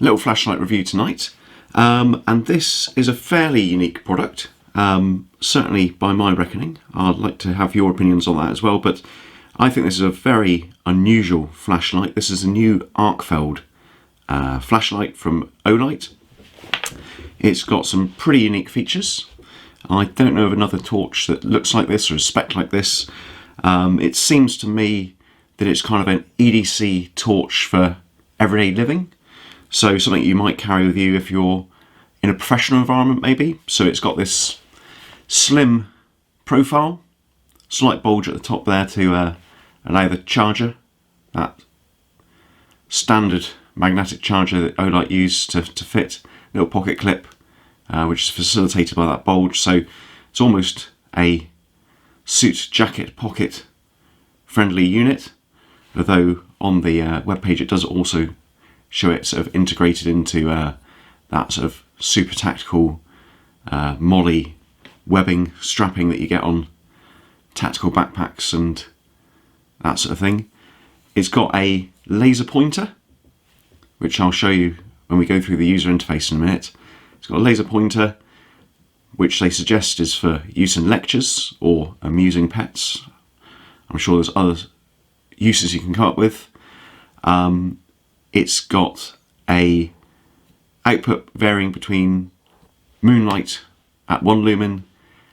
Little flashlight review tonight, and this is a fairly unique product, certainly by my reckoning. I'd like to have your opinions on that as well, but I think this is a very unusual flashlight. This is a new Arkfeld flashlight from OLIGHT. It's got some pretty unique features. I don't know of another torch that looks like this or is spec'd like this. It seems to me that it's kind of an EDC torch for everyday living. So something you might carry with you if you're in a professional environment maybe. So it's got this slim profile, slight bulge at the top there to allow the charger, that standard magnetic charger that OLIGHT used to fit, little pocket clip, which is facilitated by that bulge. So it's almost a suit jacket pocket friendly unit, although on the webpage it does also show it sort of integrated into that sort of super tactical molly webbing strapping that you get on tactical backpacks and that sort of thing. It's got a laser pointer, which I'll show you when we go through the user interface in a minute. It's got a laser pointer, which they suggest is for use in lectures or amusing pets. I'm sure there's other uses you can come up with. It's got a output varying between moonlight at 1 lumen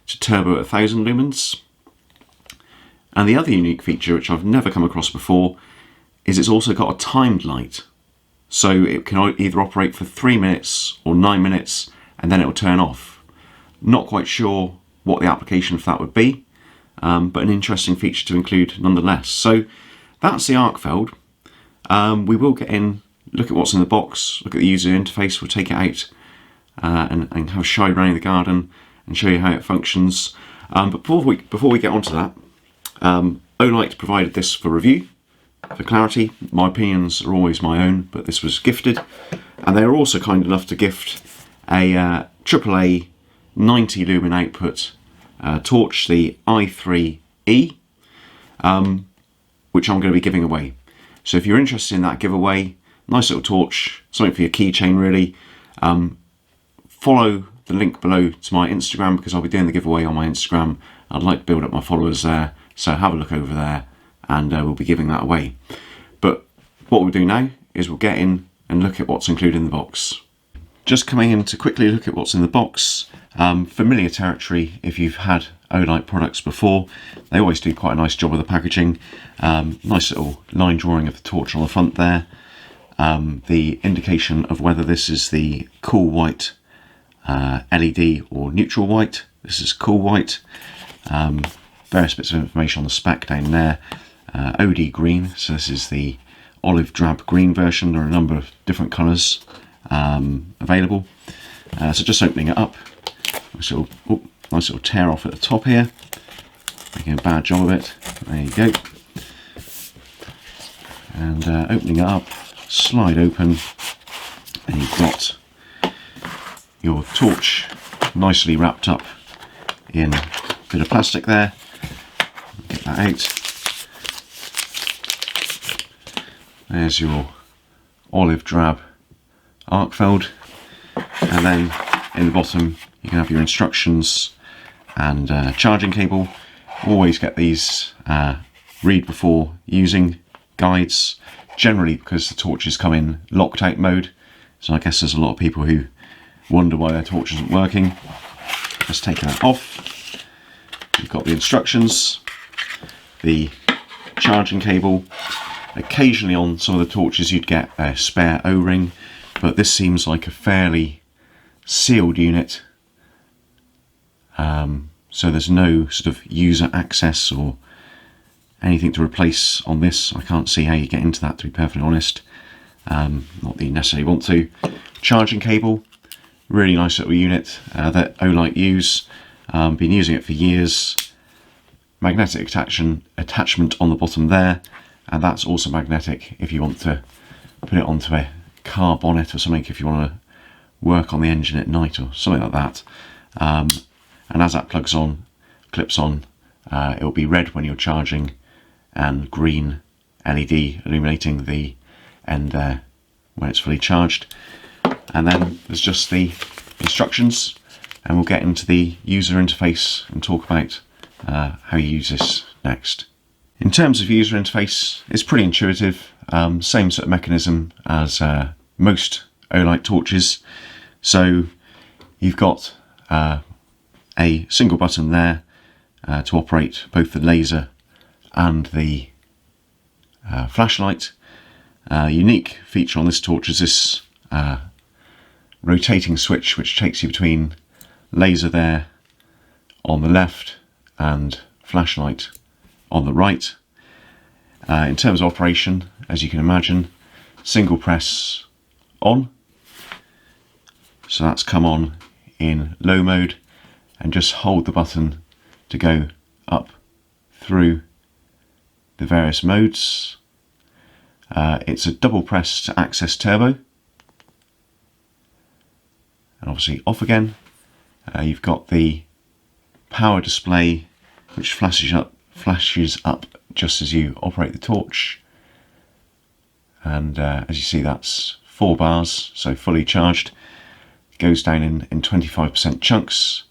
to turbo at 1000 lumens. And the other unique feature, which I've never come across before, is it's also got a timed light. So it can either operate for 3 minutes or 9 minutes and then it will turn off. Not quite sure what the application for that would be, but an interesting feature to include nonetheless. So that's the Arkfeld. We will get in, look at what's in the box, look at the user interface, we'll take it out and have a shy around the garden and show you how it functions. But before we get onto that, OLIGHT provided this for review. For clarity, my opinions are always my own, but this was gifted. And they were also kind enough to gift a AAA 90 lumen output torch, the i3E, which I'm going to be giving away. So if you're interested in that giveaway, nice little torch, something for your keychain really, follow the link below to my Instagram because I'll be doing the giveaway on my Instagram. I'd like to build up my followers there, so have a look over there and we'll be giving that away. But what we'll do now is we'll get in and look at what's included in the box. Just coming in to quickly look at what's in the box. Familiar territory if you've had OLIGHT products before. They always do quite a nice job with the packaging. Nice little line drawing of the torch on the front there. The indication of whether this is the cool white LED or neutral white. This is cool white. Various bits of information on the spec down there. OD green, so this is the olive drab green version. There are a number of different colours available. So just opening it up, nice little tear off at the top here, making a bad job of it. There you go. And opening it up, slide open, and you've got your torch nicely wrapped up in a bit of plastic there. Get that out. There's your olive drab Arkfeld, and then in the bottom you can have your instructions and charging cable. Always get these read before using guides, generally because the torches come in locked out mode, so I guess there's a lot of people who wonder why their torch isn't working. Just taking that off, you've got the instructions, the charging cable. Occasionally on some of the torches you'd get a spare O-ring, but this seems like a fairly sealed unit, so there's no sort of user access or anything to replace on this. I can't see how you get into that, to be perfectly honest. Not that you necessarily want to. Charging cable, really nice little unit that OLIGHT use. Been using it for years. Magnetic attachment on the bottom there, and that's also magnetic if you want to put it onto a car bonnet or something, if you want to work on the engine at night or something like that. And as that clips on, it will be red when you're charging and green LED illuminating the end there when it's fully charged. And then there's just the instructions, and we'll get into the user interface and talk about how you use this next. In terms of user interface, it's pretty intuitive, same sort of mechanism as most OLIGHT torches. So you've got a single button there to operate both the laser and the flashlight. Unique feature on this torch is this rotating switch, which takes you between laser there on the left and flashlight on the right. In terms of operation, as you can imagine, single press on. So that's come on in low mode, and just hold the button to go up through the various modes. It's a double press to access turbo, and obviously off again. You've got the power display, which flashes up just as you operate the torch, and as you see, that's 4 bars, so fully charged. It goes down in 25% chunks,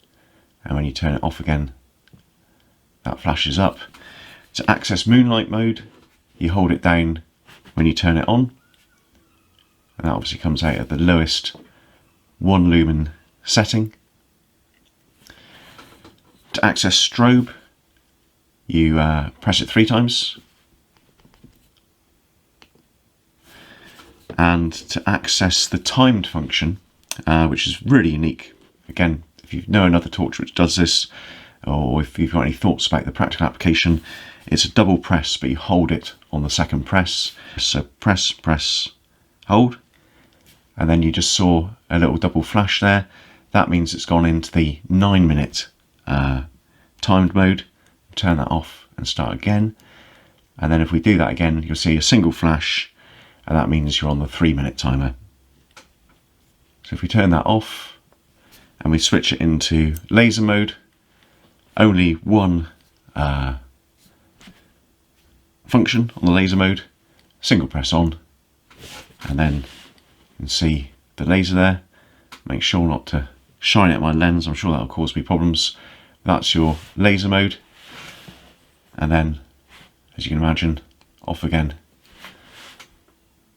and when you turn it off again, that flashes up. To access moonlight mode, you hold it down when you turn it on, and that obviously comes out at the lowest 1 lumen setting. To access strobe, you press it 3 times, and to access the timed function, which is really unique. Again, if you know another torch which does this, or if you've got any thoughts about the practical application, it's a double press, but you hold it on the second press. So press, press, hold, and then you just saw a little double flash there. That means it's gone into the 9-minute timed mode. Turn that off and start again, and then if we do that again, you'll see a single flash, and that means you're on the 3-minute timer. So if we turn that off and we switch it into laser mode, only one function on the laser mode, single press on, and then you can see the laser there. Make sure not to shine it at my lens, I'm sure that'll cause me problems. That's your laser mode, and then, as you can imagine, off again.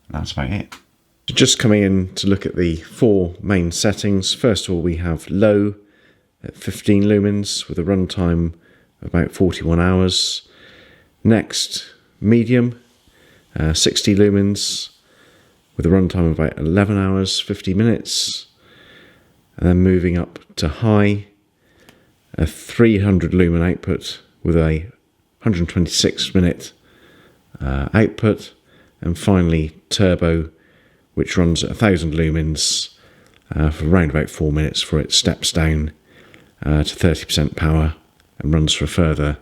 And that's about it. Just coming in to look at the 4 main settings. First of all, we have low at 15 lumens with a runtime of about 41 hours. Next, medium, 60 lumens with a runtime of about 11 hours, 50 minutes. And then moving up to high, a 300 lumen output with a 126-minute output. And finally, turbo, which runs at 1000 lumens for around about 4 minutes before it steps down to 30% power and runs for a further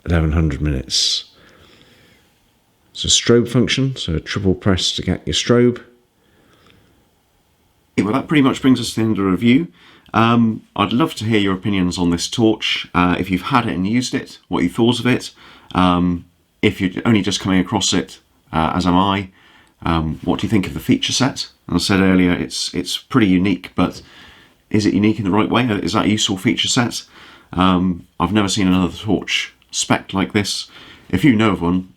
1100 minutes. It's a strobe function, so a triple press to get your strobe. Well, that pretty much brings us to the end of the review. I'd love to hear your opinions on this torch. If you've had it and used it, what you thought of it. If you're only just coming across it, as am I, what do you think of the feature set? As I said earlier, it's pretty unique, but is it unique in the right way? Is that a useful feature set? I've never seen another torch spec'd like this. If you know of one,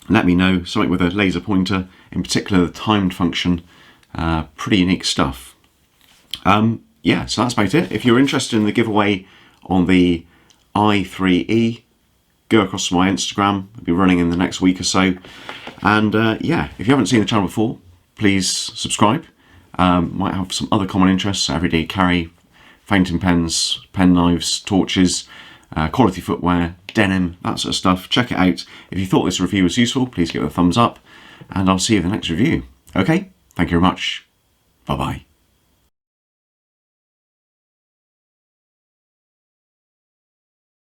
let me know. Something with a laser pointer, in particular the timed function. Pretty unique stuff. Yeah, so that's about it. If you're interested in the giveaway on the i3E, go across to my Instagram. I'll be running in the next week or so. And yeah, if you haven't seen the channel before, please subscribe. Might have some other common interests: everyday carry, fountain pens, pen knives, torches, quality footwear, denim, that sort of stuff. Check it out. If you thought this review was useful, please give it a thumbs up, and I'll see you in the next review. Okay, thank you very much. Bye-bye.